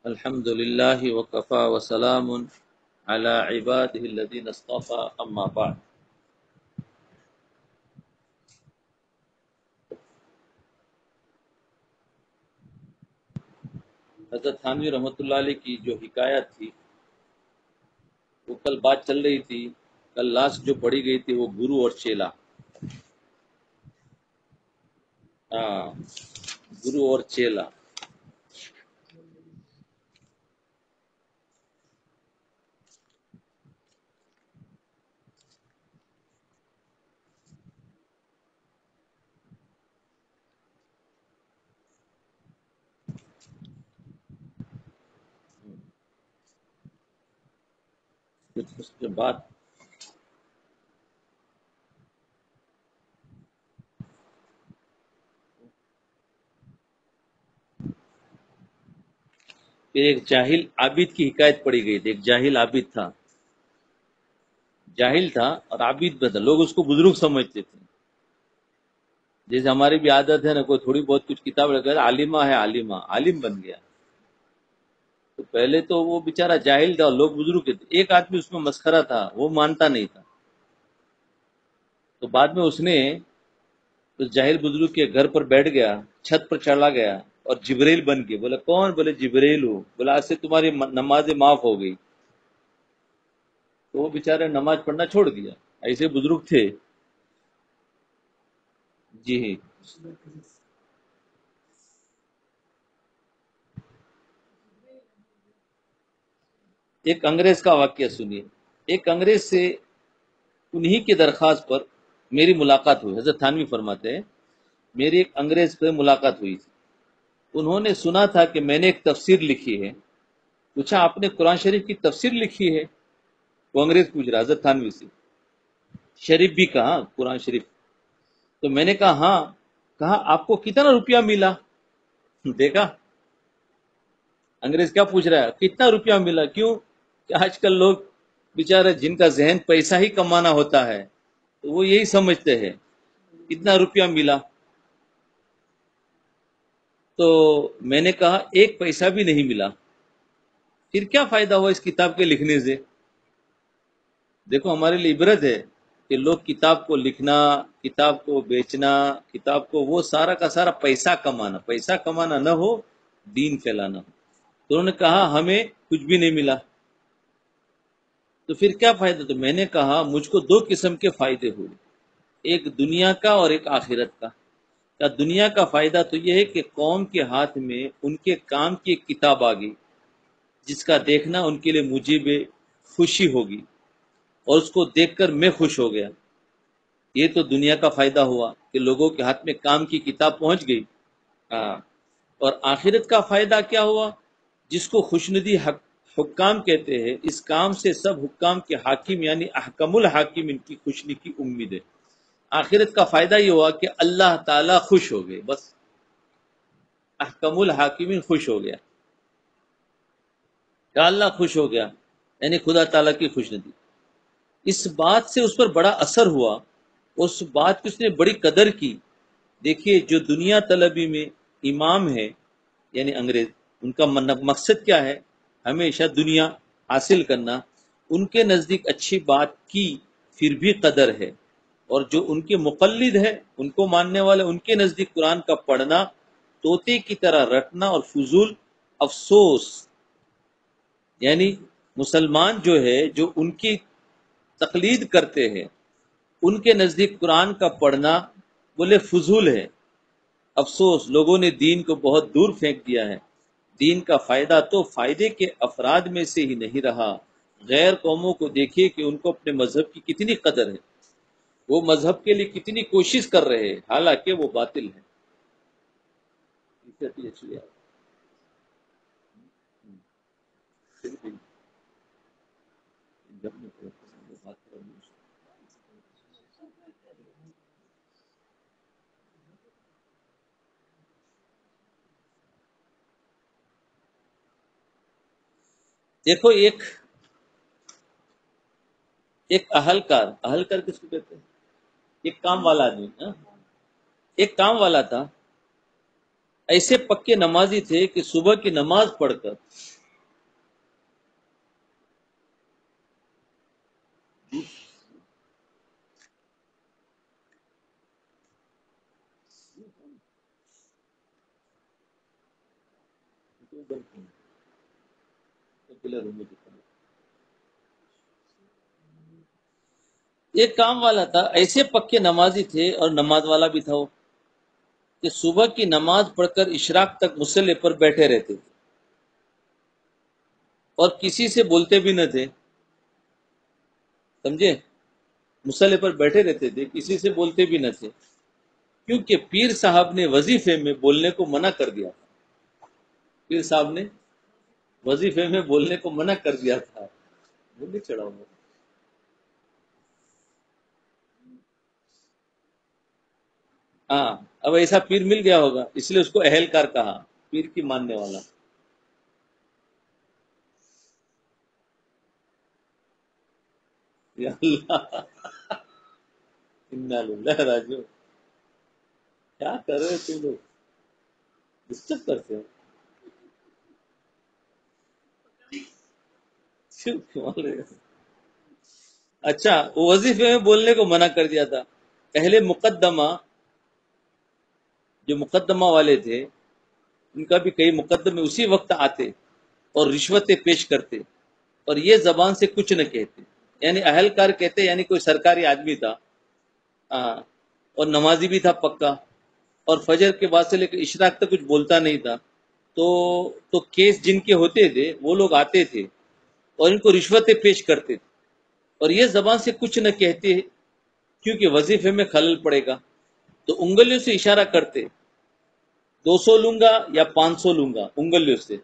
الحمد لله وكفى وسلام على عباده الذين اصطفى اما بعد. حضرت تھانوی رحمۃ اللہ علیہ کی جو حکایت تھی وہ کل بات چل رہی تھی. کل لاسٹ جو پڑھی گئی تھی وہ گرو اور چیلا. ہاں، گرو اور چیلا. پھر اس کے بعد پھر ایک جاہل عابد کی حکایت پڑھی گئی تھی. ایک جاہل عابد تھا، جاہل تھا اور عابد بھی تھا. لوگ اس کو بزرگ سمجھتے تھے. جیسے ہماری بھی عادت ہے نا، کوئی تھوڑی بہت کچھ کتاب لگا عالمہ ہے، عالمہ عالم بن گیا. تو پہلے تو وہ بیچارہ جاہل تھا اور لوگ بزرگ تھے. ایک آدمی اس میں مسخرہ تھا، وہ مانتا نہیں تھا. تو بعد میں اس نے اس جاہل بزرگ کے گھر پر بیٹھ گیا، چھت پر چڑھا گیا اور جبریل بن کے بولا کون؟ بولے جبریل ہو. بولا آج سے تمہاری نمازیں معاف ہو گئی. تو وہ بیچارے نماز پڑھنا چھوڑ دیا. ایسے بزرگ تھے. جی ایک انگریز کا واقعہ سنیے. ایک انگریز سے انہی کی درخواست پر میری ملاقات ہوئی. حضرت تھانوی فرماتے ہیں میری ایک انگریز سے ملاقات ہوئی تھی. انہوں نے سنا تھا کہ میں نے ایک تفسیر لکھی ہے. پوچھا آپ نے قرآن شریف کی تفسیر لکھی ہے؟ وہ انگریز پوچھ رہا حضرت تھانوی سے. شریف بھی کہا، قرآن شریف. تو میں نے کہا ہاں. کہا آپ کو کتنا روپیہ ملا؟ دیکھا انگریز کیا پوچھ رہا ہے، کتنا روپیہ ملا. کیوں کہ آج کل لوگ بیچارے جن کا ذہن پیسہ ہی کمانا ہوتا ہے تو وہ یہی سمجھتے ہیں کتنا روپیہ ملا. تو میں نے کہا ایک پیسہ بھی نہیں ملا. پھر کیا فائدہ ہوا اس کتاب کے لکھنے سے؟ دیکھو ہمارے لیے عبرت ہے کہ لوگ کتاب کو لکھنا، کتاب کو بیچنا، کتاب کو وہ سارا کا سارا پیسہ کمانا. پیسہ کمانا نہ ہو، دین پھیلانا ہو. تو انہوں نے کہا ہمیں کچھ بھی نہیں ملا. تو پھر کیا فائدہ؟ تو میں نے کہا مجھ کو دو قسم کے فائدے ہوئے، ایک دنیا کا اور ایک آخرت کا. دنیا کا فائدہ تو یہ ہے کہ قوم کے ہاتھ میں ان کے کام کی ایک کتاب آ گئی جس کا دیکھنا ان کے لیے موجب خوشی ہوگی، اور اس کو دیکھ کر میں خوش ہو گیا. یہ تو دنیا کا فائدہ ہوا کہ لوگوں کے ہاتھ میں کام کی کتاب پہنچ گئی. ہاں. اور آخرت کا فائدہ کیا ہوا؟ جس کو خوشندی حکام کہتے ہیں، اس کام سے سب حکام کے حاکم یعنی احکم الحاکم ان کی خوشنی کی امید ہے. آخرت کا فائدہ یہ ہوا کہ اللہ تعالیٰ خوش ہو گئے. بس احکم الحاکمین خوش ہو گیا کہ اللہ خوش ہو گیا، یعنی خدا تعالیٰ کی خوشندی. اس بات سے اس پر بڑا اثر ہوا، اس بات کی اس نے بڑی قدر کی. دیکھیے جو دنیا طلبی میں امام ہے یعنی انگریز، ان کا مقصد کیا ہے؟ ہمیشہ دنیا حاصل کرنا. ان کے نزدیک اچھی بات کی پھر بھی قدر ہے، اور جو ان کے مقلد ہے، ان کو ماننے والے، ان کے نزدیک قرآن کا پڑھنا طوطے کی طرح رٹنا اور فضول افسوس. یعنی مسلمان جو ہے جو ان کی تقلید کرتے ہیں، ان کے نزدیک قرآن کا پڑھنا بولے فضول ہے. افسوس، لوگوں نے دین کو بہت دور پھینک دیا ہے. دین کا فائدہ تو فائدے کے افراد میں سے ہی نہیں رہا. غیر قوموں کو دیکھیے کہ ان کو اپنے مذہب کی کتنی قدر ہے، وہ مذہب کے لیے کتنی کوشش کر رہے ہیں حالانکہ وہ باطل ہے. دیکھو ایک اہلکار کس کو کہتے ہیں؟ ایک کام والا آدمی. ایک کام والا تھا. ایسے پکے نمازی تھے کہ صبح کی نماز پڑھ کر ایک کام والا تھا، ایسے پکے نمازی تھے اور نماز والا بھی تھا وہ، کہ صبح کی نماز پڑھ کر اشراق تک مصلی پر بیٹھے رہتے تھے اور کسی سے بولتے بھی نہ تھے، سمجھے؟ مصلی پر بیٹھے رہتے تھے، کسی سے بولتے بھی نہ تھے، کیونکہ پیر صاحب نے وظیفے میں بولنے کو منع کر دیا تھا۔ پیر صاحب نے وظیفے میں بولنے کو منع کر دیا تھا۔ بولنے چڑھا ہوا۔ ہاں، اب ایسا پیر مل گیا ہوگا، اس لیے اس کو اہلکار کہا، پیر کی ماننے والا۔ یا اللہ، انا للہ راجعون۔ کیا کر رہے تم لوگ؟ ڈسٹرب کرتے ہو؟ کیوں کر رہے ہو؟ اچھا، وہ وظیفے میں بولنے کو منع کر دیا تھا۔ اہل مقدمہ، جو مقدمہ والے تھے، ان کا بھی کئی مقدمے اسی وقت آتے اور رشوتیں پیش کرتے اور یہ زبان سے کچھ نہ کہتے، یعنی اہلکار کہتے، یعنی کوئی سرکاری آدمی تھا، ہاں، اور نمازی بھی تھا پکا، اور فجر کے بعد سے لے کے اشراق تک کچھ بولتا نہیں تھا، تو کیس جن کے ہوتے تھے وہ لوگ آتے تھے اور ان کو رشوتیں پیش کرتے تھے اور یہ زبان سے کچھ نہ کہتے کیونکہ وظیفے میں خلل پڑے گا، تو انگلیوں سے اشارہ کرتے، 200 لوں گا یا 500 لوں گا، انگلیوں سے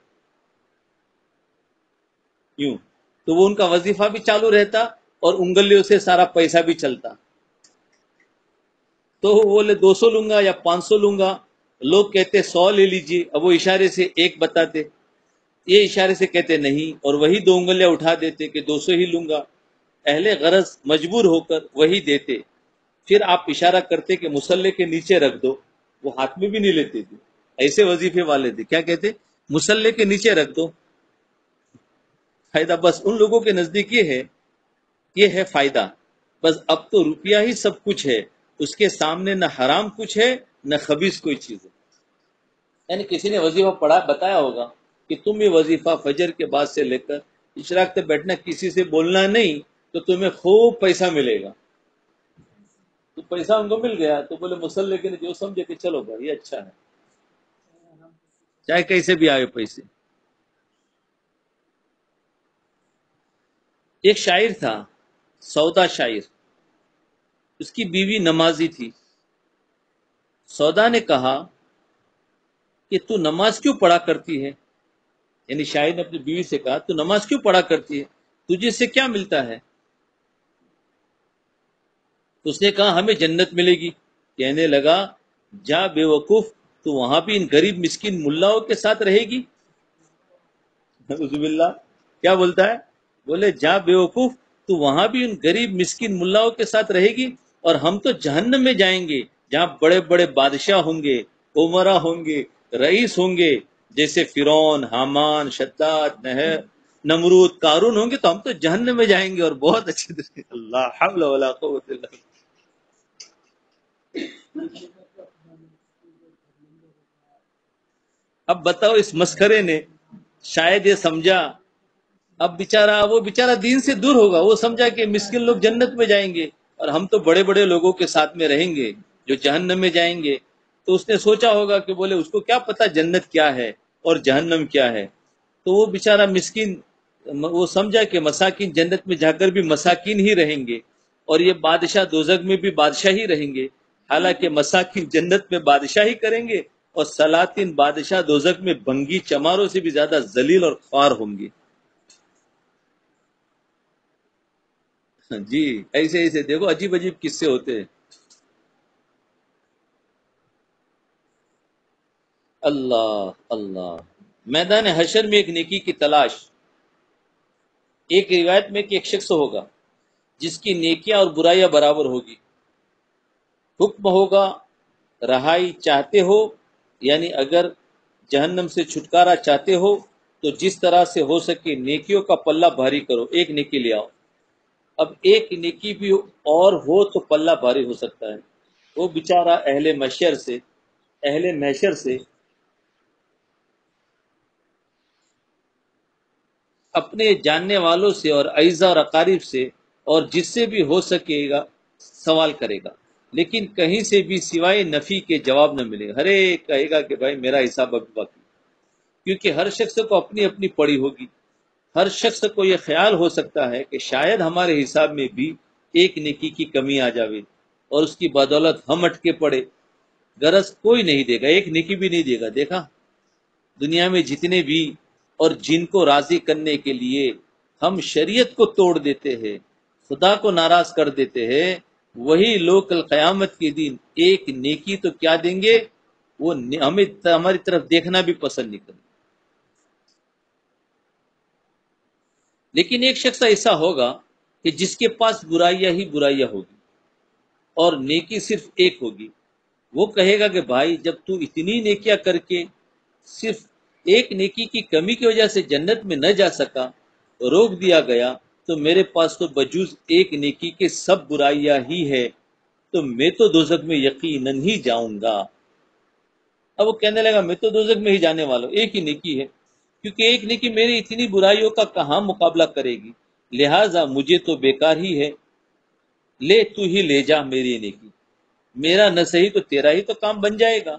یوں، تو وہ ان کا وظیفہ بھی چالو رہتا اور انگلیوں سے سارا پیسہ بھی چلتا۔ تو وہ بولے 200 لوں گا یا 500 لوں گا، لوگ کہتے 100 لے لیجیے، اب وہ اشارے سے ایک بتاتے، یہ اشارے سے کہتے نہیں، اور وہی 2 انگلیاں اٹھا دیتے کہ 200 ہی لوں گا، اہل غرض مجبور ہو کر وہی دیتے۔ پھر آپ اشارہ کرتے کہ مصلی کے نیچے رکھ دو، وہ ہاتھ میں بھی نہیں لیتے تھے، ایسے وظیفے والے تھے، کیا کہتے؟ مصلی کے نیچے رکھ دو، فائدہ بس ان لوگوں کے نزدیک یہ ہے فائدہ، بس اب تو روپیہ ہی سب کچھ ہے، اس کے سامنے نہ حرام کچھ ہے نہ خبیث کوئی چیز ہے۔ یعنی کسی نے وظیفہ پڑھا بتایا ہوگا کہ تم یہ وظیفہ فجر کے بعد سے لے کر اشراق تک بیٹھنا، کسی سے بولنا نہیں، تو تمہیں خوب پیسہ ملے گا۔ تو پیسہ ان کو مل گیا، تو بولے مصلی کے جو سمجھے کہ چلو بھائی یہ اچھا ہے، چاہے کیسے بھی آئے پیسے۔ ایک شاعر تھا، سودا شاعر، اس کی بیوی نمازی تھی۔ سودا نے کہا کہ تو نماز کیوں پڑھا کرتی ہے؟ یعنی شاعر نے اپنی بیوی سے کہا تو نماز کیوں پڑھا کرتی ہے، تجھے اس سے کیا ملتا ہے؟ تو اس نے کہا ہمیں جنت ملے گی۔ کہنے لگا جا بے وقوف، تو وہاں بھی ان غریب مسکین ملاؤں کے ساتھ رہے گی؟ نعوذ باللہ، کیا بولتا ہے؟ بولے جا بے وقوف، تو وہاں بھی ان غریب مسکین ملاؤں کے ساتھ رہے گی، اور ہم تو جہنم میں جائیں گے جہاں بڑے بڑے بادشاہ ہوں گے، عمرا ہوں گے، رئیس ہوں گے، جیسے فرعون، حامان، شداد، نمرود، قارون ہوں گے، تو ہم تو جہنم میں جائیں گے اور بہت اچھے طریقے۔ اللہ حول ولا قوت الا باللہ۔ اب بتاؤ اس مسخرے نے شاید یہ سمجھا، اب بیچارہ وہ بیچارہ دین سے دور ہوگا، وہ سمجھا کہ مسکین لوگ جنت میں جائیں گے اور ہم تو بڑے بڑے لوگوں کے ساتھ میں رہیں گے جو جہنم میں جائیں گے، تو اس نے سوچا ہوگا کہ بولے اس کو کیا پتا جنت کیا ہے اور جہنم کیا ہے، تو وہ بیچارہ مسکین وہ سمجھا کہ مساکین جنت میں جا کر بھی مساکین ہی رہیں گے اور یہ بادشاہ دوزخ میں بھی بادشاہ ہی رہیں گے، حالانکہ مساکین جنت میں بادشاہی کریں گے اور سلاطین بادشاہ دوزخ میں بنگی چماروں سے بھی زیادہ ذلیل اور خوار ہوں گے۔ جی، ایسے ایسے دیکھو عجیب عجیب قصے ہوتے ہیں۔ اللہ اللہ، میدان حشر میں ایک نیکی کی تلاش۔ ایک روایت میں کہ ایک شخص ہوگا جس کی نیکیاں اور برائیاں برابر ہوگی، حکم ہوگا رہائی چاہتے ہو یعنی اگر جہنم سے چھٹکارا چاہتے ہو تو جس طرح سے ہو سکے نیکیوں کا پلہ بھاری کرو، ایک نیکی لے آؤ۔ اب ایک نیکی بھی اور ہو تو پلہ بھاری ہو سکتا ہے۔ وہ بیچارہ اہل محشر سے اپنے جاننے والوں سے اور اعزا اور اقارب سے اور جس سے بھی ہو سکے گا سوال کرے گا، لیکن کہیں سے بھی سوائے نفی کے جواب نہ ملے گا۔ ہر ایک کہے گا کہ بھائی میرا حساب ابھی باقی، کیونکہ ہر شخص کو اپنی اپنی پڑی ہوگی۔ ہر شخص کو یہ خیال ہو سکتا ہے کہ شاید ہمارے حساب میں بھی ایک نیکی کی کمی آ جاوے اور اس کی بدولت ہم اٹکے پڑے۔ غرض کوئی نہیں دے گا، ایک نیکی بھی نہیں دے گا۔ دیکھا دنیا میں جتنے بھی اور جن کو راضی کرنے کے لیے ہم شریعت کو توڑ دیتے ہیں، خدا کو ناراض کر دیتے ہیں، وہی لوگ کل قیامت کے دن ایک نیکی تو کیا دیں گے، وہ ہمیں ہماری طرف دیکھنا بھی پسند نہیں کریں۔ لیکن ایک شخص ایسا ہوگا کہ جس کے پاس برائیاں ہی برائیاں ہوگی اور نیکی صرف ایک ہوگی۔ وہ کہے گا کہ بھائی جب تو اتنی نیکیاں کر کے صرف ایک نیکی کی کمی کی وجہ سے جنت میں نہ جا سکا، روک دیا گیا، تو میرے پاس تو بجوز ایک نیکی کے سب برائیاں ہی ہے، تو میں تو دوزخ میں یقیناً ہی جاؤں گا۔ اب وہ کہنے لگا میں تو دوزخ میں ہی جانے والا ہوں، ایک ہی نیکی ہے، کیونکہ ایک نیکی میری اتنی برائیوں کا کہاں مقابلہ کرے گی، لہٰذا مجھے تو بیکار ہی ہے، لے تو ہی لے جا میری نیکی، میرا نہ صحیح تو تیرا ہی تو کام بن جائے گا۔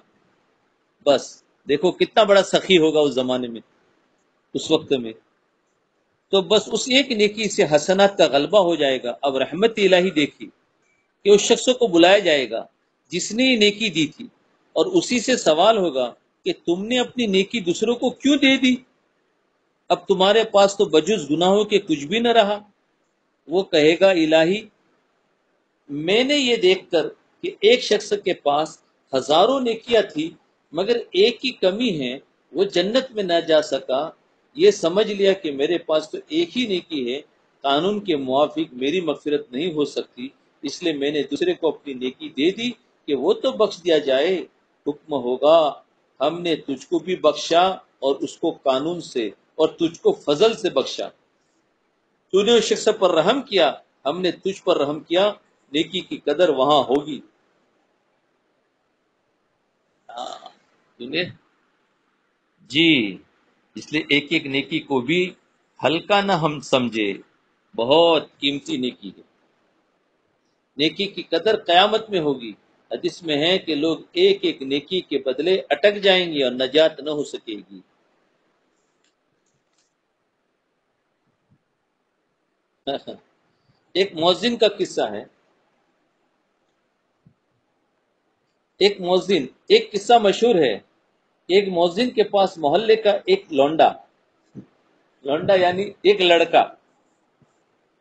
بس دیکھو کتنا بڑا سخی ہوگا اس زمانے میں، اس وقت میں تو بس اس ایک نیکی سے حسنات کا غلبہ ہو جائے گا۔ اب رحمت الہی دیکھی کہ اس شخص کو بلایا جائے گا جس نے یہ نیکی دی تھی، اور اسی سے سوال ہوگا کہ تم نے اپنی نیکی دوسروں کو کیوں دے دی، اب تمہارے پاس تو بجز گناہوں کے کچھ بھی نہ رہا۔ وہ کہے گا الہی میں نے یہ دیکھ کر کہ ایک شخص کے پاس ہزاروں نیکیاں تھی مگر ایک کی کمی ہے، وہ جنت میں نہ جا سکا، یہ سمجھ لیا کہ میرے پاس تو ایک ہی نیکی ہے، قانون کے موافق میری مغفرت نہیں ہو سکتی، اس لیے میں نے دوسرے کو اپنی نیکی دے دی کہ وہ تو بخش دیا جائے۔ حکم ہوگا ہم نے تجھ کو بھی بخشا اور اس کو قانون سے اور تجھ کو فضل سے بخشا، تو نے اس شخص پر رحم کیا، ہم نے تجھ پر رحم کیا، نیکی کی قدر وہاں ہوگی۔ جی اس لیے ایک ایک نیکی کو بھی ہلکا نہ ہم سمجھے، بہت قیمتی نیکی ہے۔ نیکی کی قدر قیامت میں ہوگی۔ حدیث میں ہے کہ لوگ ایک ایک نیکی کے بدلے اٹک جائیں گے اور نجات نہ ہو سکے گی۔ ایک مؤذن کا قصہ ہے، ایک قصہ مشہور ہے۔ ایک مؤذن کے پاس محلے کا ایک لونڈا یعنی ایک لڑکا،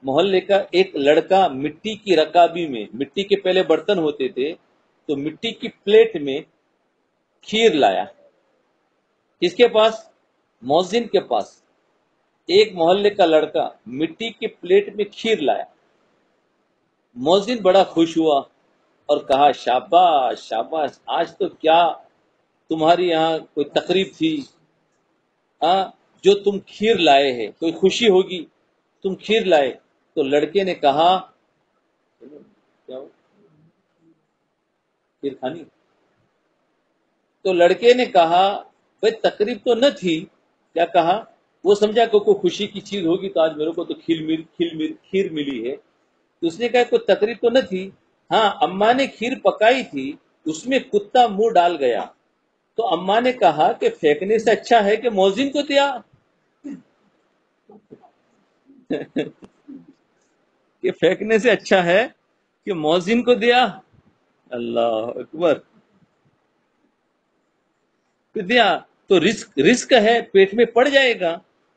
محلے کا ایک لڑکا مٹی کی رکابی میں، مٹی کے پہلے برتن ہوتے تھے تو مٹی کی پلیٹ میں کھیر لایا۔ کس کے پاس؟ مؤذن کے پاس ایک محلے کا لڑکا مٹی کی پلیٹ میں کھیر لایا۔ مؤذن بڑا خوش ہوا اور کہا شاباش شاباش، آج تو کیا تمہاری یہاں کوئی تقریب تھی، جو تم کھیر لائے ہیں، کوئی خوشی ہوگی، تم کھیر لائے۔ تو لڑکے نے کہا کیا کھیر کھانی؟ تو لڑکے نے کہا بھائی تقریب تو نہ تھی، کیا کہا؟ وہ سمجھا کہ کوئی خوشی کی چیز ہوگی تو آج میرے کو تو کھیر ملی ہے، تو اس نے کہا کوئی تقریب تو نہ تھی، ہاں اماں نے کھیر پکائی تھی، اس میں کتا منہ ڈال گیا، تو اماں نے کہا کہ پھینکنے سے اچھا ہے کہ مؤذن کو دیا، کہ پھینکنے سے اچھا ہے کہ مؤذن کو دیا۔ اللہ اکبر، دیا تو رزق ہے، پیٹ میں پڑ جائے گا۔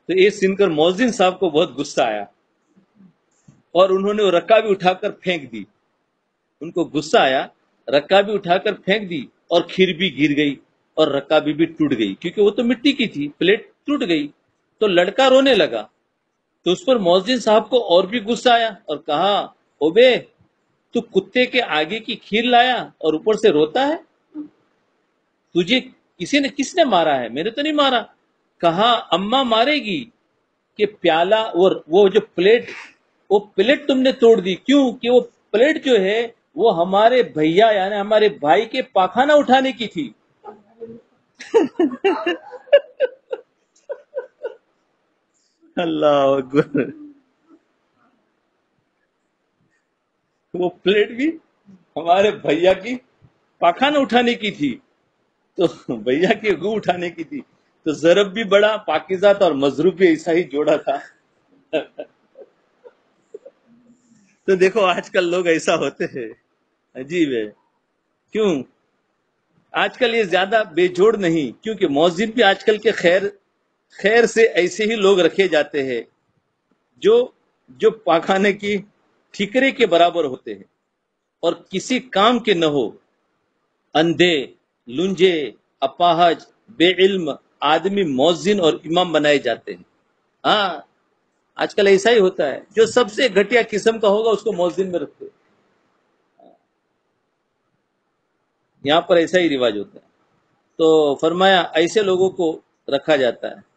تو یہ سن کر مؤذن صاحب کو بہت غصہ آیا اور انہوں نے وہ رکابی اٹھا کر پھینک دی۔ ان کو غصہ آیا، رکابی اٹھا کر پھینک دی اور کھیر بھی گر گئی اور رکابی بھی ٹوٹ گئی، کیونکہ وہ تو مٹی کی تھی، پلیٹ ٹوٹ گئی۔ تو لڑکا رونے لگا، تو اس پر مؤذن صاحب کو اور بھی غصہ آیا اور کہا اوبے تو کتے کے آگے کی کھیر لایا اور اوپر سے روتا ہے، کس نے مارا ہے؟ میں نے تو نہیں مارا. کہا اماں مارے گی کہ پیالہ اور وہ جو پلیٹ تم نے توڑ دی. کیوں؟ کہ وہ پلیٹ جو ہے وہ ہمارے بھیا یعنی ہمارے بھائی کے پاخانہ اٹھانے کی تھی. اللہ اکبر. وہ پلیٹ بھی ہمارے بھیا کی پاخانہ اٹھانے کی تھی، تو بھیا کے گو اٹھانے کی تھی. تو ضرب بھی بڑا پاکیزہ تھا اور مضروب بھی ایسا ہی جوڑا تھا. تو دیکھو آج کل لوگ ایسا ہوتے ہیں، عجیب ہے. کیوں آج کل یہ زیادہ بے جوڑ نہیں؟ کیونکہ مؤذن بھی آج کل کے خیر سے ایسے ہی لوگ رکھے جاتے ہیں جو جو پاخانے کی ٹھیکرے کے برابر ہوتے ہیں اور کسی کام کے نہ ہو. اندھے، لنجے، اپاہج، بے علم آدمی مؤذن اور امام بنائے جاتے ہیں. ہاں آج کل ایسا ہی ہوتا ہے، جو سب سے گھٹیا قسم کا ہوگا اس کو مؤذن میں رکھتے ہیں. یہاں پر ایسا ہی رواج ہوتا ہے. تو فرمایا ایسے لوگوں کو رکھا جاتا ہے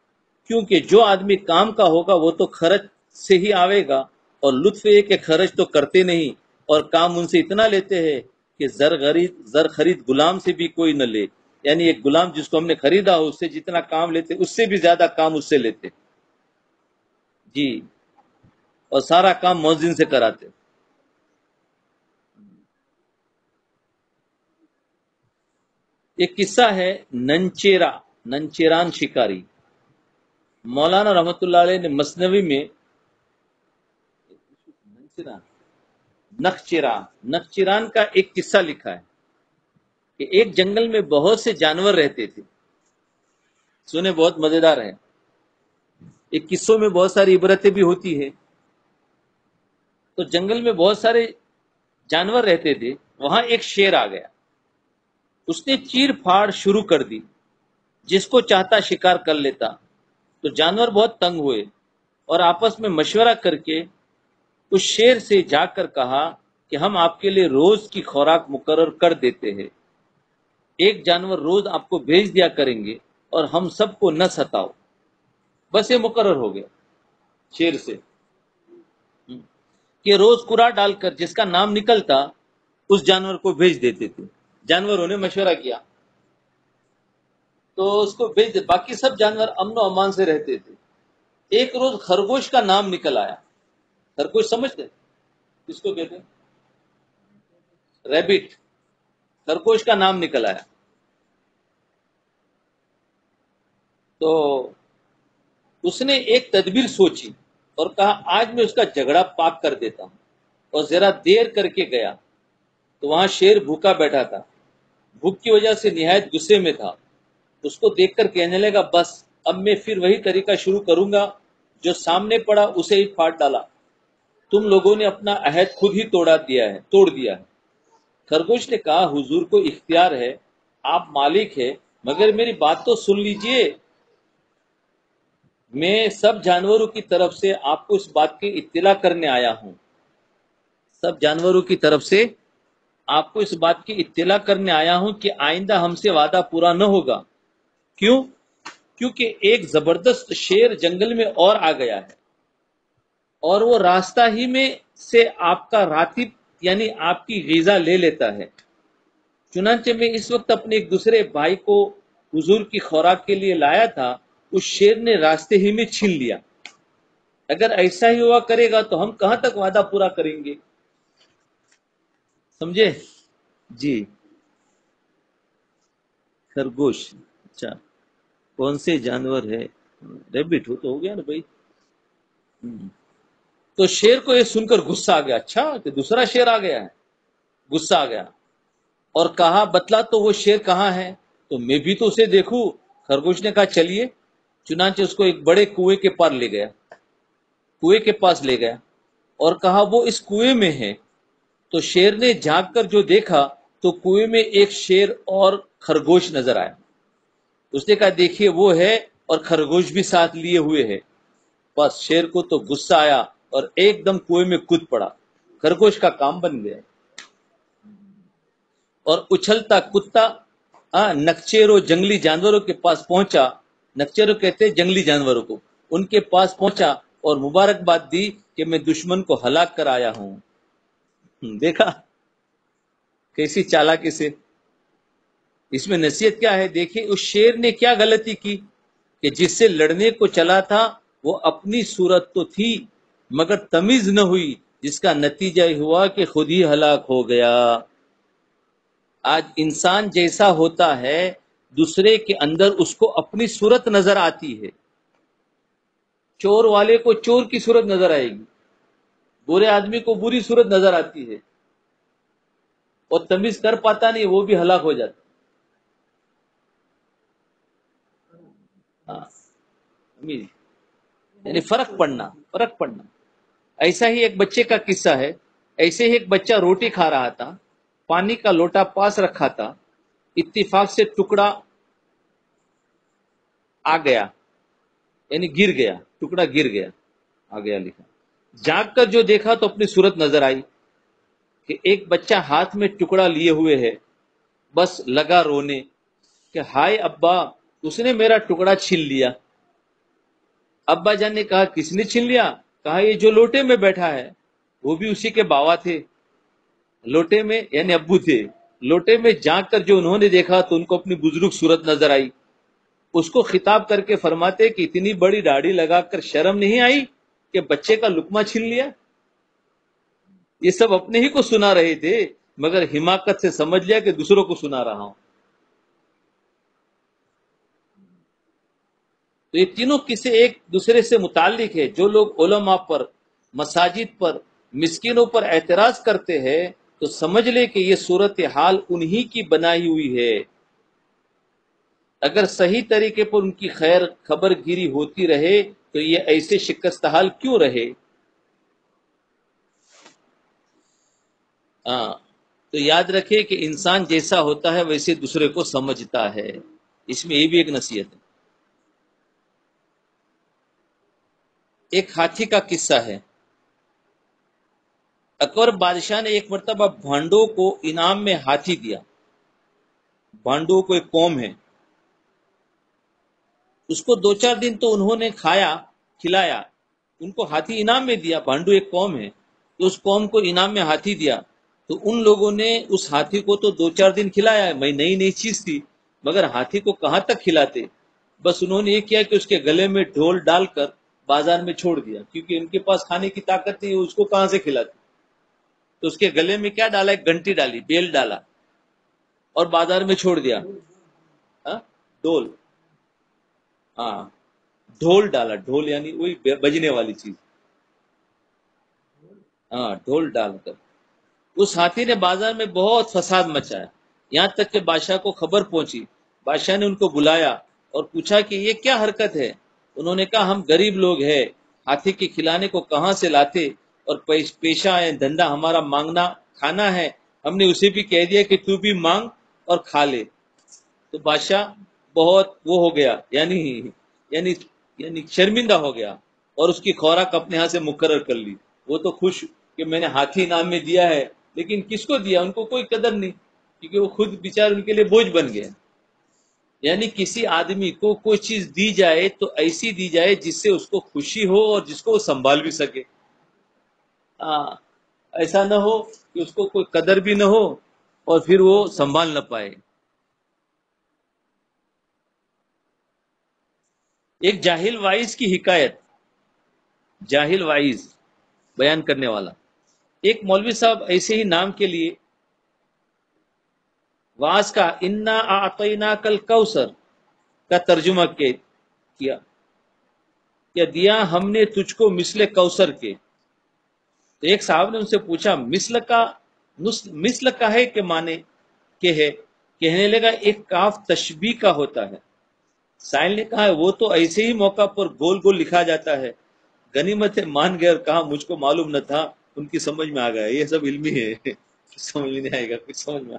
کیونکہ جو آدمی کام کا ہوگا وہ تو خرچ سے ہی آئے گا، اور لطف یہ کہ خرچ تو کرتے نہیں اور کام ان سے اتنا لیتے ہیں کہ زر خرید غلام سے بھی کوئی نہ لے. یعنی ایک غلام جس کو ہم نے خریدا ہو اس سے جتنا کام لیتے اس سے بھی زیادہ کام اس سے لیتے جی، اور سارا کام مؤذن سے کراتے. ایک قصہ ہے ننچیران شکاری. مولانا رحمت اللہ علیہ نے مثنوی میں نخچیران کا ایک قصہ لکھا ہے کہ ایک جنگل میں بہت سے جانور رہتے تھے. سنے بہت مزیدار ہے. ایک قصوں میں بہت ساری عبرتیں بھی ہوتی ہے. تو جنگل میں بہت سارے جانور رہتے تھے. وہاں ایک شیر آ گیا. اس نے چیر پھاڑ شروع کر دی. جس کو چاہتا شکار کر لیتا. تو جانور بہت تنگ ہوئے اور آپس میں مشورہ کر کے اس شیر سے جا کر کہا کہ ہم آپ کے لیے روز کی خوراک مقرر کر دیتے ہیں. ایک جانور روز آپ کو بھیج دیا کریں گے اور ہم سب کو نہ ستاؤ. بس یہ مقرر ہو گیا شیر سے کہ روز کوڑا ڈال کر جس کا نام نکلتا اس جانور کو بھیج دیتے تھے. جانوروں نے مشورہ کیا تو اس کو بھیج دے. باقی سب جانور امن و امان سے رہتے تھے. ایک روز خرگوش کا نام نکل آیا. خرگوش سمجھتے کس کو کہتے ہیں؟ ریبٹ. خرگوش کا نام نکل آیا. تو اس نے ایک تدبیر سوچی اور کہا آج میں اس کا جھگڑا پاک کر دیتا ہوں. اور ذرا دیر کر کے گیا تو وہاں شیر بھوکا بیٹھا تھا. بھوک کی وجہ سے نہایت غصے میں تھا. اس کو دیکھ کر کہنے لگا بس اب میں پھر وہی طریقہ شروع کروں گا جو سامنے پڑا اسے ہی پھاڑ ڈالا. تم لوگوں نے اپنا عہد خود ہی توڑ دیا ہے. خرگوش نے کہا حضور کو اختیار ہے، آپ مالک ہے، مگر میری بات تو سن لیجئے. میں سب جانوروں کی طرف سے آپ کو اس بات کی اطلاع کرنے آیا ہوں. سب جانوروں کی طرف سے آپ کو اس بات کی اطلاع کرنے آیا ہوں کہ آئندہ ہم سے وعدہ پورا نہ ہوگا. کیوں؟ کیونکہ ایک زبردست شیر جنگل میں اور آ گیا ہے اور وہ راستہ ہی میں سے آپ کا راتب یعنی آپ کی غذا لے لیتا ہے. چنانچہ میں اس وقت اپنے ایک دوسرے بھائی کو حضور کی خوراک کے لیے لایا تھا. اس شیر نے راستے ہی میں چھین لیا. اگر ایسا ہی ہوا کرے گا تو ہم کہاں تک وعدہ پورا کریں گے؟ سمجھے جی. خرگوش اچھا کون سے جانور ہے؟ ریبٹ ہو گیا نا بھائی. تو شیر کو یہ سن کر غصہ آ گیا. اچھا کہ دوسرا شیر آ گیا ہے. غصہ آ گیا اور کہا بتلا تو وہ شیر کہاں ہے تو میں بھی تو اسے دیکھوں. خرگوش نے کہا چلیے. چنانچہ اس کو ایک بڑے کنویں کے پاس لے گیا اور کہا وہ اس کنویں میں ہے. تو شیر نے جھانک کر جو دیکھا تو کنویں میں ایک شیر اور خرگوش نظر آیا. اس نے کہا دیکھیے وہ ہے اور خرگوش بھی ساتھ لیے ہوئے ہے. بس شیر کو تو غصہ آیا اور ایک دم کنویں میں کود پڑا. خرگوش کا کام بن گیا اور اچھلتا کودتا نکچیروں جنگلی جانوروں کے پاس پہنچا. نکچیروں کہتے ہیں جنگلی جانوروں کو. ان کے پاس پہنچا اور مبارکباد دی کہ میں دشمن کو ہلاک کر آیا ہوں. دیکھا کیسی چالاکی سے. اس میں نصیحت کیا ہے؟ دیکھیں اس شیر نے کیا غلطی کی کہ جس سے لڑنے کو چلا تھا وہ اپنی صورت تو تھی مگر تمیز نہ ہوئی، جس کا نتیجہ ہوا کہ خود ہی ہلاک ہو گیا. آج انسان جیسا ہوتا ہے دوسرے کے اندر اس کو اپنی صورت نظر آتی ہے. چور والے کو چور کی صورت نظر آئے گی، برے آدمی کو بری صورت نظر آتی ہے، اور تمیز کر پاتا نہیں، وہ بھی ہلاک ہو جاتا. ہاں، یعنی فرق پڑنا. ایسا ہی ایک بچے کا قصہ ہے. ایسے ہی ایک بچہ روٹی کھا رہا تھا، پانی کا لوٹا پاس رکھا تھا، اتفاق سے ٹکڑا آ گیا، یعنی گر گیا، ٹکڑا گر گیا، آ گیا لکھا. جاگ کر جو دیکھا تو اپنی صورت نظر آئی کہ ایک بچہ ہاتھ میں ٹکڑا لیے ہوئے ہے، بس لگا رونے کہ ہائے ابا، اس نے میرا ٹکڑا چھین لیا. ابا جان نے کہا کس نے چھین لیا؟ کہا یہ جو لوٹے میں بیٹھا ہے. وہ بھی اسی کے باوا تھے، لوٹے میں یعنی ابو تھے. لوٹے میں جھانک کر جو انہوں نے دیکھا تو ان کو اپنی بزرگ صورت نظر آئی. اس کو خطاب کر کے فرماتے کہ اتنی بڑی داڑھی لگا کر شرم نہیں آئی کہ بچے کا لقمہ چھین لیا. یہ سب اپنے ہی کو سنا رہے تھے مگر حماقت سے سمجھ لیا کہ دوسروں کو سنا رہا ہوں. تو یہ تینوں قصے ایک دوسرے سے متعلق ہے. جو لوگ علماء پر، مساجد پر، مسکینوں پر اعتراض کرتے ہیں تو سمجھ لے کہ یہ صورتحال انہی کی بنائی ہوئی ہے. اگر صحیح طریقے پر ان کی خیر خبر گیری ہوتی رہے تو یہ ایسے شکست حال کیوں رہے؟ تو یاد رکھے کہ انسان جیسا ہوتا ہے ویسے دوسرے کو سمجھتا ہے. اس میں یہ بھی ایک نصیحت ہے. ایک ہاتھی کا قصہ ہے. اکبر بادشاہ نے ایک مرتبہ بھانڈوں کو انعام میں ہاتھی دیا. بھانڈوں کو ایک قوم ہے، اس کو 2-4 دن تو انہوں نے کھلایا، ان کو ہاتھی انعام میں دیا. بھانڈو ایک قوم ہے تو اس قوم کو انعام میں ہاتھی دیا، تو ان لوگوں نے اس ہاتھی کو تو 2-4 دن کھلایا ہے، میں نئی نئی چیز تھی، مگر ہاتھی کو کہاں تک کھلاتے. بس انہوں نے یہ کیا کہ اس کے گلے میں ڈھول ڈال کر بازار میں چھوڑ دیا، کیونکہ ان کے پاس کھانے کی طاقت نہیں، اس کو کہاں سے کھلاتے. تو اس کے گلے میں کیا ڈالا؟ ایک گھنٹی ڈالی، بیل ڈالا اور بازار میں چھوڑ دیا. ڈول، ہاں ڈھول ڈالا، ڈھول یعنی وہی بجنے والی چیز. ڈھول ڈال کر اس ہاتھی نے بازار میں بہت فساد مچایا، یہاں تک کہ بادشاہ کو خبر پہنچی. بادشاہ نے ان کو بلایا اور پوچھا کہ یہ کیا حرکت ہے؟ انہوں نے کہا ہم غریب لوگ ہیں، ہاتھی کے کھلانے کو کہاں سے لاتے، اور پیشہ ہے، دھندا ہمارا مانگنا کھانا ہے، ہم نے اسے بھی کہہ دیا کہ تو بھی مانگ اور کھا لے. تو بادشاہ بہت وہ ہو گیا، یعنی یعنی یعنی شرمندہ ہو گیا اور اس کی خوراک اپنے ہاں سے مقرر کر لی. وہ تو خوش کہ میں نے ہاتھی نام میں دیا ہے، لیکن کس کو دیا ان کو کوئی قدر نہیں، کیونکہ وہ خود بیچار ان کے لیے بوجھ بن گیا. یعنی کسی آدمی کو کوئی چیز دی جائے تو ایسی دی جائے جس سے اس کو خوشی ہو اور جس کو وہ سنبھال بھی سکے. ایسا نہ ہو کہ اس کو کوئی قدر بھی نہ ہو اور پھر وہ سنبھال نہ پائے. ایک جاہل وائز کی حکایت. جاہل وائز بیان کرنے والا. ایک مولوی صاحب ایسے ہی نام کے لیے واز کا انا اعطیناک الکوثر کا ترجمہ کیا دیا ہم نے تجھ کو مثل کوثر کے. تو ایک صاحب نے ان سے پوچھا مثل کا ہے کہ معنی کہ ہے؟ کہنے لگا ایک کاف تشبیہ کا ہوتا ہے. سائل نے کہا وہ تو ایسے ہی موقع پر گول گول لکھا جاتا ہے. غنیمت مان گئے اور کہا مجھ کو معلوم نہ تھا، ان کی سمجھ میں آ گیا. یہ سب علمی ہے، سمجھ میں نہیں آئے گا، کچھ سمجھ میں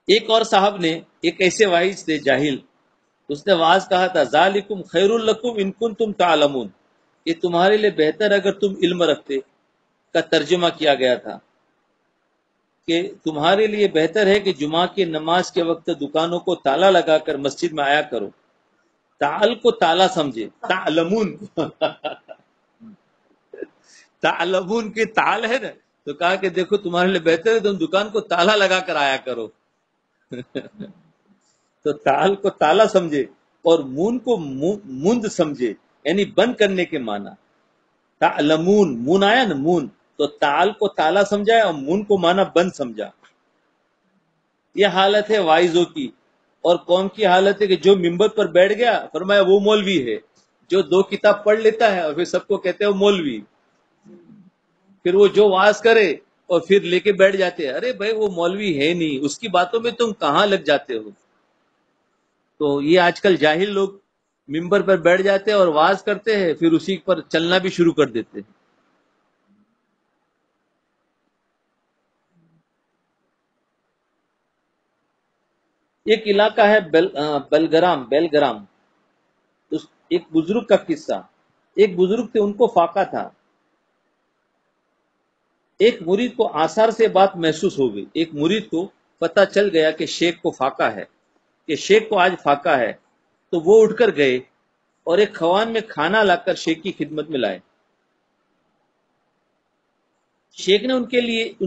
ایک اور صاحب نے، ایک ایسے واعظ تھے جاہل، اس نے واعظ کہا تھا ذالکم خیر لکم ان کنتم تعلمون، یہ تمہارے لیے بہتر اگر تم علم رکھتے، کا ترجمہ کیا گیا تھا کہ تمہارے لیے بہتر ہے کہ جمعہ کی نماز کے وقت دکانوں کو تالا لگا کر مسجد میں آیا کرو. تعال کو تالا سمجھے، تعلمون تعلمون کی تعال ہے نا، تو کہا کہ دیکھو تمہارے لیے بہتر ہے تم دکان کو تالا لگا کر آیا کرو. تو تعال کو تالا سمجھے اور مون کو مند سمجھے، یعنی بند کرنے کے معنی. تعلمون، مون آیا نا مون، تو تعال کو تالا سمجھا ہے اور مون کو معنی بند سمجھا. یہ حالت ہے وائزوں کی. اور قوم کی حالت ہے کہ جو ممبر پر بیٹھ گیا، فرمایا وہ مولوی ہے. جو 2 کتاب پڑھ لیتا ہے اور پھر سب کو کہتے ہیں وہ مولوی. پھر وہ جو واز کرے اور پھر لے کے بیٹھ جاتے ہیں، ارے بھائی وہ مولوی ہے نہیں، اس کی باتوں میں تم کہاں لگ جاتے ہو. تو یہ آج کل جاہل لوگ ممبر پر بیٹھ جاتے ہیں اور واز کرتے ہیں، پھر اسی پر چلنا بھی شروع کر دیتے ہیں. ایک علاقہ ہے بیلگرام. ایک بزرگ کا قصہ. ایک بزرگ تھے، ان کو فاقہ تھا. ایک مرید کو آثار سے بات محسوس ہو گئی. ایک مرید کو پتہ چل گیا کہ شیخ کو فاقہ ہے، کہ شیخ کو آج فاقہ ہے. تو وہ اٹھ کر گئے اور ایک خوان میں کھانا لا کر شیخ کی خدمت میں لائے. شیخ نے ان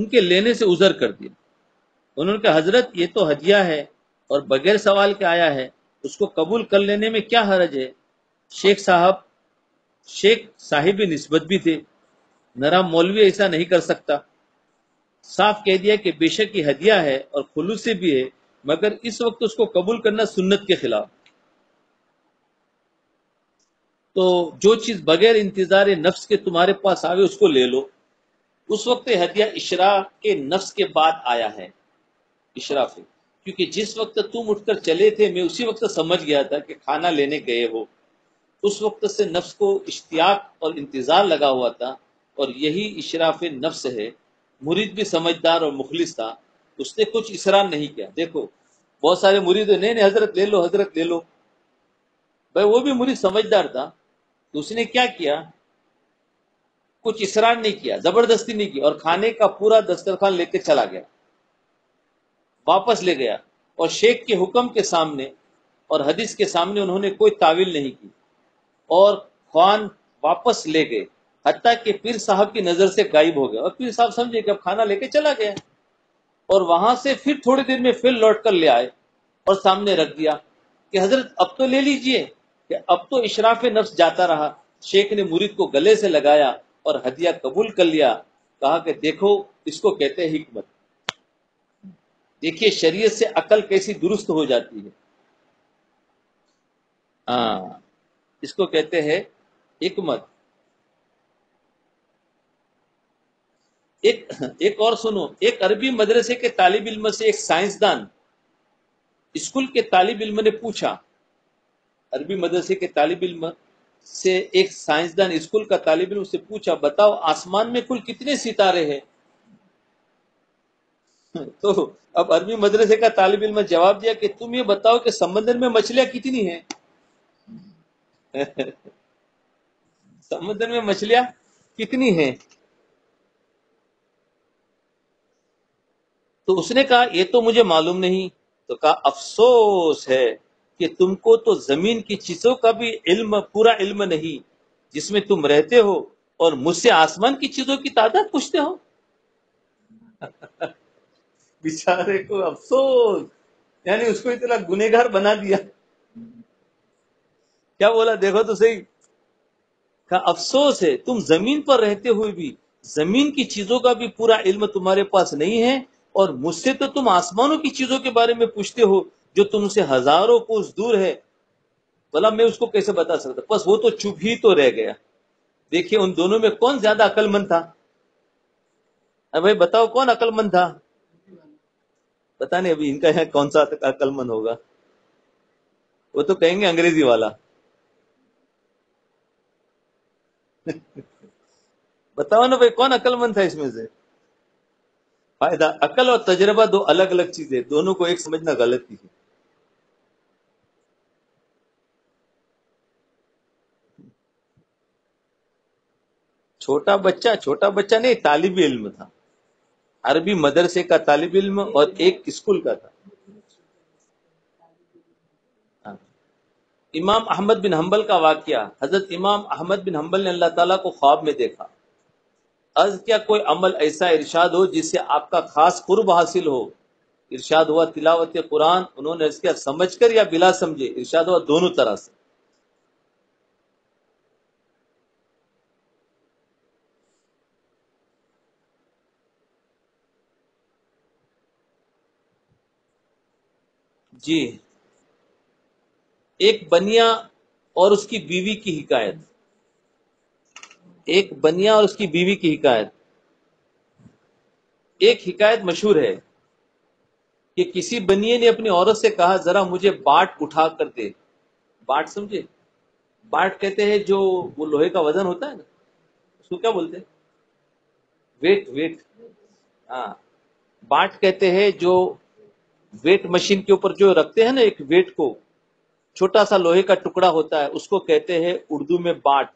کے لینے سے عذر کر دیا. انہوں نے کہا حضرت یہ تو ہدیہ ہے اور بغیر سوال کے آیا ہے، اس کو قبول کر لینے میں کیا حرج ہے. شیخ صاحب نسبت بھی تھے، نرا مولوی ایسا نہیں کر سکتا. صاف کہہ دیا کہ بے شک یہ ہدیہ ہے اور خلوص سے بھی ہے، مگر اس وقت اس کو قبول کرنا سنت کے خلاف. تو جو چیز بغیر انتظار نفس کے تمہارے پاس آوے اس کو لے لو. اس وقت ہدیہ اشراء کے نفس کے بعد آیا ہے، اشراف ہے. کیونکہ جس وقت تم اٹھ کر چلے تھے میں اسی وقت سمجھ گیا تھا کہ کھانا لینے گئے ہو. اس وقت سے نفس کو اشتیاق اور انتظار لگا ہوا تھا، اور یہی اشراف نفس ہے. مرید بھی سمجھدار اور مخلص تھا، اس نے کچھ اصرار نہیں کیا. دیکھو بہت سارے مرید نہیں نہیں حضرت لے لو، حضرت لے لو. بھائی وہ بھی مرید سمجھدار تھا، تو اس نے کیا کیا، کچھ اصرار نہیں کیا، زبردستی نہیں کی، اور کھانے کا پورا دسترخوان لے کے چلا گیا، واپس لے گیا. اور شیخ کے حکم کے سامنے اور حدیث کے سامنے انہوں نے کوئی تعویل نہیں کی، اور خوان واپس لے گئے، حتیٰ کہ پیر صاحب کی نظر سے غائب ہو گیا. اور پیر صاحب سمجھے کہ اب کھانا لے کے چلا گیا، اور وہاں سے پھر تھوڑی دیر میں پھر لوٹ کر لے آئے اور سامنے رکھ دیا کہ حضرت اب تو لے لیجئے، کہ اب تو اشراف نفس جاتا رہا. شیخ نے مرید کو گلے سے لگایا اور ہدیہ قبول کر لیا. کہا کہ دیکھو اس کو کہتے ہیں حکمت. دیکھیے شریعت سے عقل کیسی درست ہو جاتی ہے. ہاں، اس کو کہتے ہیں حکمت. ایک اور سنو. ایک عربی مدرسے کے طالب علم سے ایک سائنسدان اسکول کے طالب علم نے پوچھا. عربی مدرسے کے طالب علم سے ایک سائنسدان اسکول کا طالب علم سے پوچھا بتاؤ آسمان میں کل کتنے ستارے ہیں. تو اب عربی مدرسے کا طالب علم جواب دیا کہ تم یہ بتاؤ کہ سمندر میں مچھلیاں کتنی ہیں. سمندر میں مچھلیاں کتنی ہیں. تو اس نے کہا یہ تو مجھے معلوم نہیں. تو کہا افسوس ہے کہ تم کو تو زمین کی چیزوں کا بھی پورا علم نہیں جس میں تم رہتے ہو، اور مجھ سے آسمان کی چیزوں کی تعداد پوچھتے ہو. بیچارے کو افسوس، یعنی اس کو اتنا گنہگار بنا دیا. کیا بولا دیکھو تو صحیح. کہا افسوس ہے تم زمین پر رہتے ہوئے بھی زمین کی چیزوں کا بھی پورا علم تمہارے پاس نہیں ہے، اور مجھ سے تو تم آسمانوں کی چیزوں کے بارے میں پوچھتے ہو جو تم سے ہزاروں کوس دور ہے. بلا میں اس کو کیسے بتا سکتا. بس وہ تو چپ ہی تو رہ گیا. دیکھیے ان دونوں میں کون زیادہ عقل مند تھا. اب بھائی بتاؤ کون عقل مند تھا. پتا نہیں ابھی ان کا یہاں کون سا عقل مند ہوگا. وہ تو کہیں گے انگریزی والا. بتاؤ نا بھائی کون عقل مند تھا اس میں سے. فائدہ عقل اور تجربہ دو الگ الگ چیزیں، دونوں کو ایک سمجھنا غلطی ہے. چھوٹا بچہ نہیں، طالب علم تھا. عربی مدرسے کا طالب علم اور ایک اسکول کا تھا. ہاں. امام احمد بن حنبل کا واقعہ. حضرت امام احمد بن حنبل نے اللہ تعالیٰ کو خواب میں دیکھا. عرض کیا کوئی عمل ایسا ارشاد ہو جس سے آپ کا خاص قرب حاصل ہو؟ ارشاد ہوا تلاوت قرآن. انہوں نے عرض کیا سمجھ کر یا بلا سمجھے؟ ارشاد ہوا دونوں طرح سے. جی. ایک بنیا اور اس کی بیوی کی حکایت. ایک بنیا اور اس کی بیوی کی حکایت. ایک حکایت مشہور ہے کہ کسی بنیے نے اپنی عورت سے کہا ذرا مجھے باٹ اٹھا کر دے. باٹ سمجھے؟ باٹ کہتے ہیں جو وہ لوہے کا وزن ہوتا ہے نا، اس کو کیا بولتے ہیں؟ ویٹ. ویٹ. ہاں. باٹ کہتے ہیں جو ویٹ مشین کے اوپر جو رکھتے ہیں نا، ایک ویٹ کو، چھوٹا سا لوہے کا ٹکڑا ہوتا ہے، اس کو کہتے ہیں اردو میں باٹ.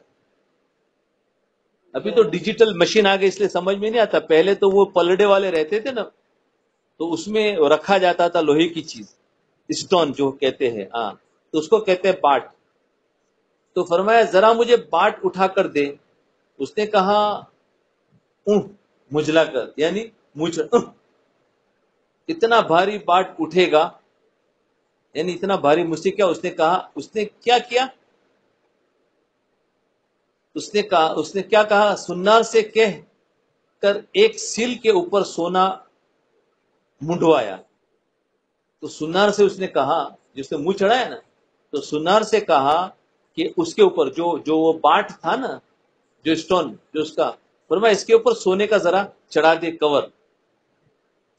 ابھی تو ڈیجیٹل مشین آ گئی اس لیے سمجھ میں نہیں آتا. پہلے تو وہ پلڑے والے رہتے تھے نا، تو اس میں رکھا جاتا تھا لوہے کی چیز، اسٹون جو کہتے ہیں. ہاں. تو اس کو کہتے ہیں باٹ. تو فرمایا ذرا مجھے باٹ اٹھا کر دے. اس نے کہا اونھ مجلا کر، یعنی مجھ اتنا بھاری باٹ اٹھے گا، یعنی اتنا بھاری مجھ سے کیا؟ اس نے کہا. اس نے کیا کیا؟ اس نے کیا کہا؟ سنار سے کہہ کر ایک سل کے اوپر سونا منڈوایا. تو سنار سے اس نے کہا، جس نے منہ چڑھایا نا، تو سنار سے کہا کہ اس کے اوپر جو وہ باٹ تھا نا، جو اسٹون جو اس کا، فرمایا اس کے اوپر سونے کا ذرا چڑھا دے کور.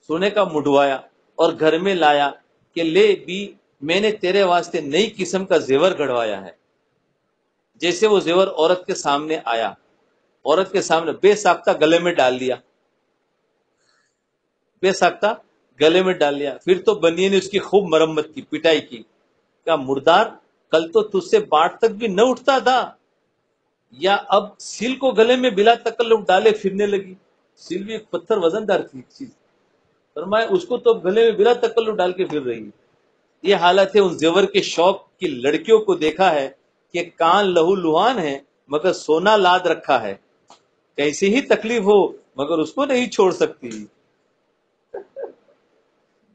سونے کا منڈوایا اور گھر میں لایا کہ لے بھی میں نے تیرے واسطے نئی قسم کا زیور گھڑوایا ہے. جیسے وہ زیور عورت کے سامنے آیا، عورت کے سامنے بے ساختہ گلے میں ڈال لیا. بے ساختہ گلے میں ڈال لیا. پھر تو بنیے نے اس کی خوب مرمت کی، پٹائی کی. کیا مردار، کل تو تجھ سے باٹ تک بھی نہ اٹھتا تھا، یا اب سیل کو گلے میں بلا تکلف ڈالے پھرنے لگی؟ سیل بھی ایک پتھر وزن دار تھی چیز. فرمایا اس کو تو گلے میں بلا تکلف ڈال کے پھر رہی ہے. یہ حالت ہے ان زیور کے شوق کی لڑکیوں کو دیکھا ہے کہ کان لہو لہان ہے مگر سونا لاد رکھا ہے. کیسی ہی تکلیف ہو مگر اس کو نہیں چھوڑ سکتی.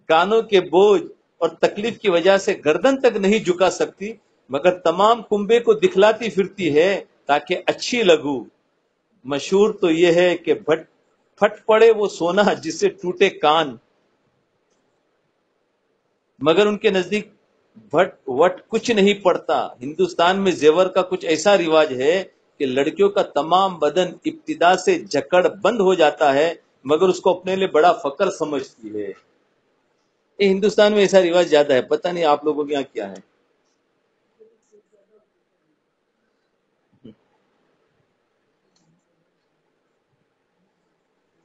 کانوں کے بوجھ اور تکلیف کی وجہ سے گردن تک نہیں جھکا سکتی، مگر تمام کنبے کو دکھلاتی پھرتی ہے تاکہ اچھی لگو. مشہور تو یہ ہے کہ پھٹ پڑے وہ سونا جس سے ٹوٹے کان، مگر ان کے نزدیک بھٹ وٹ کچھ نہیں پڑتا. ہندوستان میں زیور کا کچھ ایسا رواج ہے کہ لڑکیوں کا تمام بدن ابتدا سے جکڑ بند ہو جاتا ہے، مگر اس کو اپنے لیے بڑا فخر سمجھتی ہے. یہ ہندوستان میں ایسا رواج زیادہ ہے، پتہ نہیں آپ لوگوں کے یہاں کیا ہے.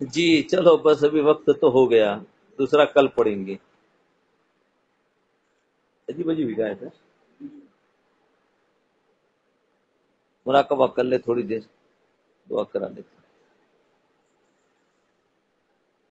جی چلو بس ابھی وقت تو ہو گیا، دوسرا کل پڑھیں گے. عجیب عجیب حکایت ہے. مراقبہ کر لے تھوڑی دیر، دعا کرا لے.